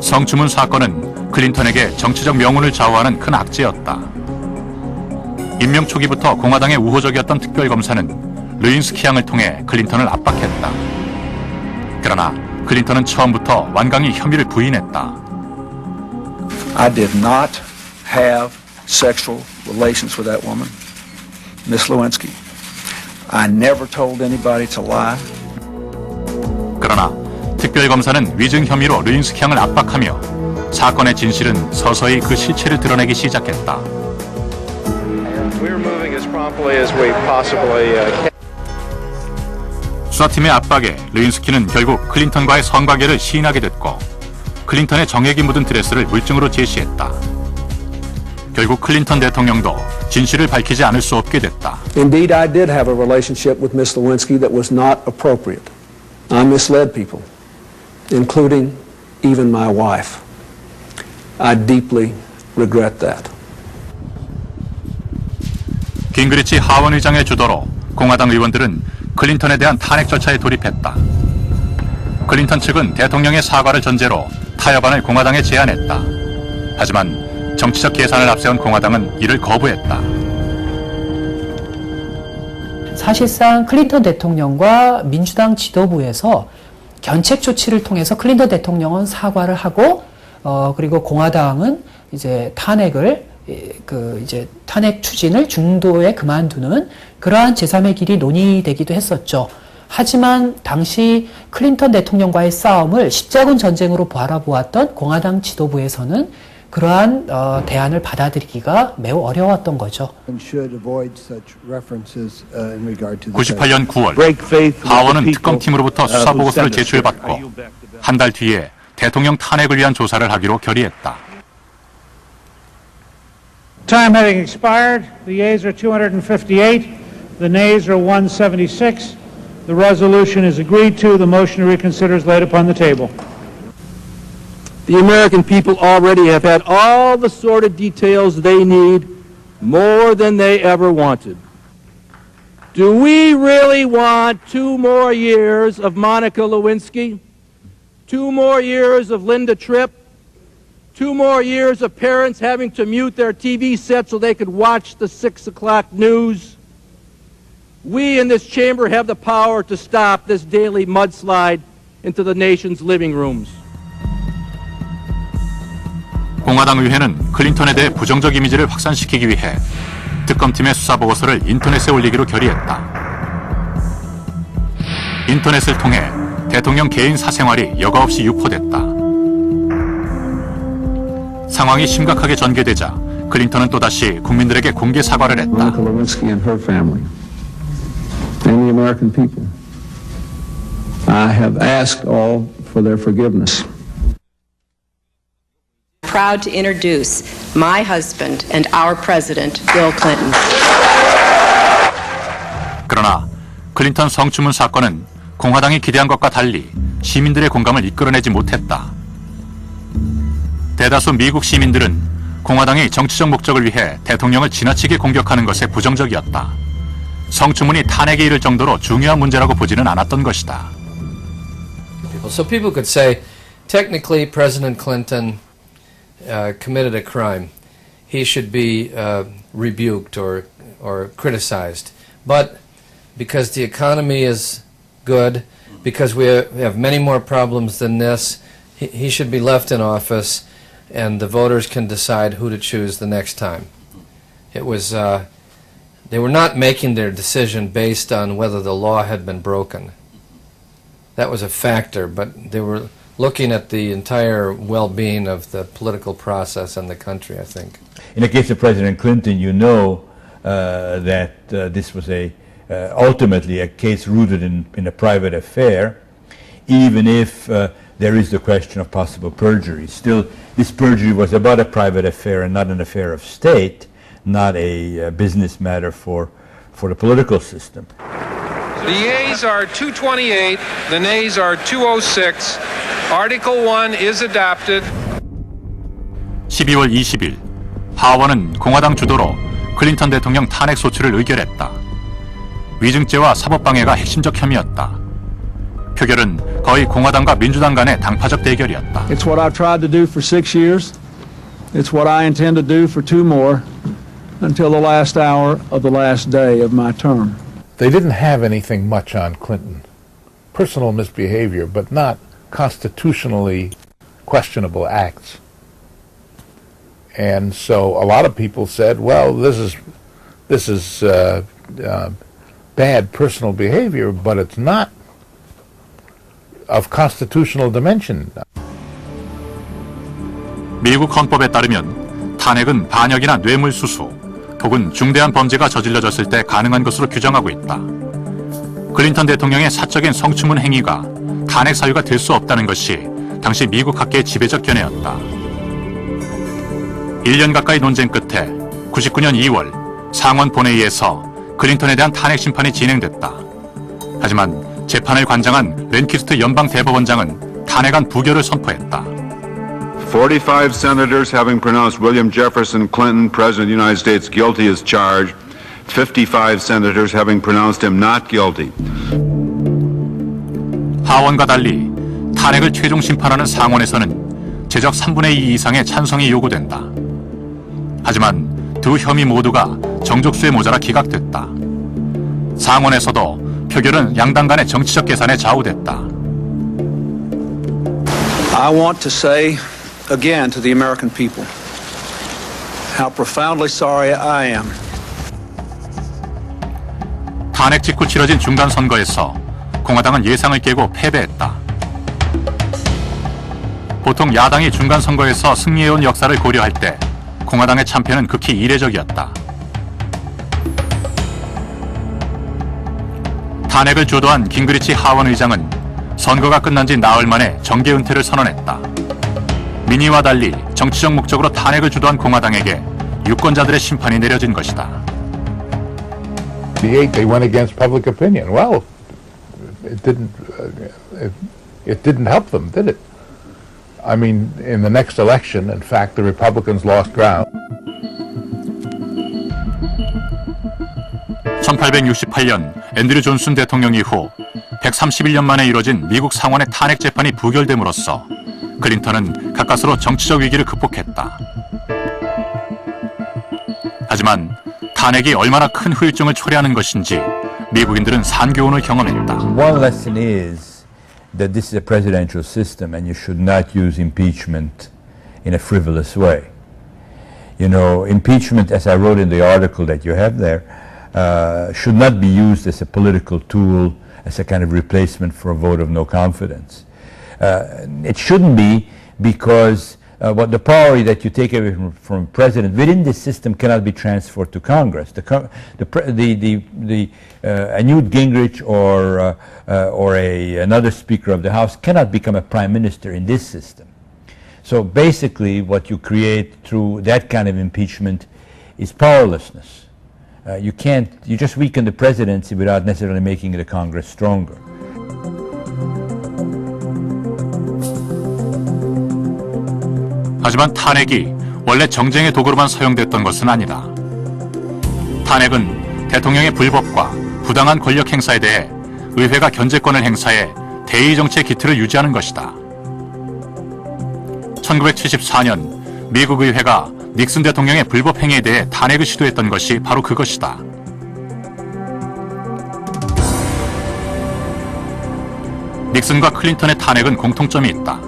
성추문 사건은 클린턴에게 정치적 명운을 좌우하는 큰 악재였다. 임명 초기부터 공화당의 우호적이었던 특별검사는 르인스키 양을 통해 클린턴을 압박했다. 그러나 클린턴은 처음부터 완강히 혐의를 부인했다. I did not have sexual relations with that woman, Miss Lewinsky. I never told anybody to lie. 그러나 특별검사는 위증 혐의로 르인스키 양을 압박하며 사건의 진실은 서서히 그 실체를 드러내기 시작했다. 수사팀의 압박에 르인스키는 결국 클린턴과의 성관계를 시인하게 됐고 클린턴의 정액이 묻은 드레스를 물증으로 제시했다. 결국 클린턴 대통령도 진실을 밝히지 않을 수 없게 됐다. Indeed, I did have a relationship with Miss Lewinsky that was not appropriate. I misled people, including even my wife. I deeply regret that. 깅그리치 하원 의장의 주도로 공화당 의원들은 클린턴에 대한 탄핵 절차에 돌입했다. 클린턴 측은 대통령의 사과를 전제로 타협안을 공화당에 제안했다. 하지만 정치적 계산을 앞세운 공화당은 이를 거부했다. 사실상 클린턴 대통령과 민주당 지도부에서 견책 조치를 통해서 클린턴 대통령은 사과를 하고 그리고 공화당은 이제 탄핵 추진을 중도에 그만두는 그러한 제3의 길이 논의되기도 했었죠. 하지만 당시 클린턴 대통령과의 싸움을 십자군 전쟁으로 바라보았던 공화당 지도부에서는 그러한 대안을 받아들이기가 매우 어려웠던 거죠. 98년 9월 하원은 특검팀으로부터 수사보고서를 제출받고 한 달 뒤에 대통령 탄핵을 위한 조사를 하기로 결의했다. Time having expired, the yeas are 258, the nays are 176. The resolution is agreed to. The motion to reconsider is laid upon the table. The American people already have had all the sordid details they need, more than they ever wanted. Do we really want 2 more years of Monica Lewinsky? 2 more years of Linda Tripp? 2 more years of parents having to mute their TV set so they could watch the 6 o'clock news? We in this chamber have the power to stop this daily mudslide into the nation's living rooms. 공화당 의회는 클린턴에 대해 부정적 이미지를 확산시키기 위해 특검팀의 수사보고서를 인터넷에 올리기로 결의했다. 인터넷을 통해 대통령 개인 사생활이 여과 없이 유포됐다. 상황이 심각하게 전개되자 클린턴은 또다시 국민들에게 공개 사과를 했다. Monica Lewinsky and her family, and the American people. I have asked all for their forgiveness. Proud to introduce my husband and our president, Bill Clinton. 그러나 클린턴 성추문 사건은 공화당이 기대한 것과 달리 시민들의 공감을 이끌어내지 못했다. 대다수 미국 시민들은 공화당이 정치적 목적을 위해 대통령을 지나치게 공격하는 것에 부정적이었다. 성추문이 탄핵에 이를 정도로 중요한 문제라고 보지는 않았던 것이다. So people could say, technically, President Clinton committed a crime. He should be rebuked or criticized. But because the economy is good, because we have many more problems than this, he should be left in office, and the voters can decide who to choose the next time. It was they were not making their decision based on whether the law had been broken. That was a factor, but they were looking at the entire well-being of the political process and the country, I think. In the case of President Clinton, you know that this was ultimately a case rooted in a private affair, even if there is the question of possible perjury. Still, this perjury was about a private affair and not an affair of state, not a business matter for the political system. The yeas are 228, the nays are 206. Article 1 is adopted. 12월 20일 하원은 공화당 주도로 클린턴 대통령 탄핵 소추를 의결했다. 위증죄와 사법방해가 핵심적 혐의였다. 표결은 거의 공화당과 민주당 간의 당파적 대결이었다. It's what I've tried to do for 6 years. It's what I intend to do for 2 more until the last hour of the last day of my term. They didn't have anything much on Clinton. Personal misbehavior, but not constitutionally questionable acts. And so a lot of people said, well, this is bad personal behavior, but it's not of constitutional dimension. 미국 헌법에 따르면 탄핵은 반역이나 뇌물수수 혹은 중대한 범죄가 저질러졌을 때 가능한 것으로 규정하고 있다. 클린턴 대통령의 사적인 성추문 행위가 탄핵 사유가 될 수 없다는 것이 당시 미국 학계의 지배적 견해였다. 1년 가까이 논쟁 끝에 99년 2월 상원 본회의에서 클린턴에 대한 탄핵 심판이 진행됐다. 하지만 재판을 관장한 렌키스트 연방 대법원장은 탄핵안 부결을 선포했다. 45 senators having pronounced William Jefferson Clinton, President of the United States, guilty as charged. 55 senators having pronounced him not guilty. 하원과 달리 탄핵을 최종 심판하는 상원에서는 제적 3분의 2 이상의 찬성이 요구된다. 하지만 두 혐의 모두가 정족수에 모자라 기각됐다. 상원에서도 표결은 양당 간의 정치적 계산에 좌우됐다. I want to say again to the American people how profoundly sorry I am. 탄핵 직후 치러진 중간 선거에서 공화당은 예상을 깨고 패배했다. 보통 야당이 중간 선거에서 승리해온 역사를 고려할 때 공화당의 참패는 극히 이례적이었다. 탄핵을 주도한 깅그리치 하원 의장은 선거가 끝난 지 나흘 만에 정계 은퇴를 선언했다. 민의와 달리 정치적 목적으로 탄핵을 주도한 공화당에게 유권자들의 심판이 내려진 것이다. They went against public opinion. Well, it didn't help them, did it? I mean, in the next election, in fact, the Republicans lost ground. 1868년 앤드류 존슨 대통령 이후 131년 만에 이뤄진 미국 상원의 탄핵 재판이 부결됨으로써 클린턴은 가까스로 정치적 위기를 극복했다. 하지만 탄핵이 얼마나 큰 후유증을 초래하는 것인지 미국인들은 산교훈을 경험했다. One lesson is that this is a presidential system and you should not use impeachment in a frivolous way. You know, impeachment, as I wrote in the article that you have there, should not be used as a political tool, as a kind of replacement for a vote of no confidence. It shouldn't be because what the power that you take away from president within this system cannot be transferred to Congress. A Newt Gingrich or another Speaker of the House cannot become a prime minister in this system. So basically, what you create through that kind of impeachment is powerlessness. You just weaken the presidency without necessarily making the Congress stronger. 하지만 탄핵이 원래 정쟁의 도구로만 사용됐던 것은 아니다. 탄핵은 대통령의 불법과 부당한 권력 행사에 대해 의회가 견제권을 행사해 대의 정치의 기틀을 유지하는 것이다. 1974년 미국 의회가 닉슨 대통령의 불법 행위에 대해 탄핵을 시도했던 것이 바로 그것이다. 닉슨과 클린턴의 탄핵은 공통점이 있다.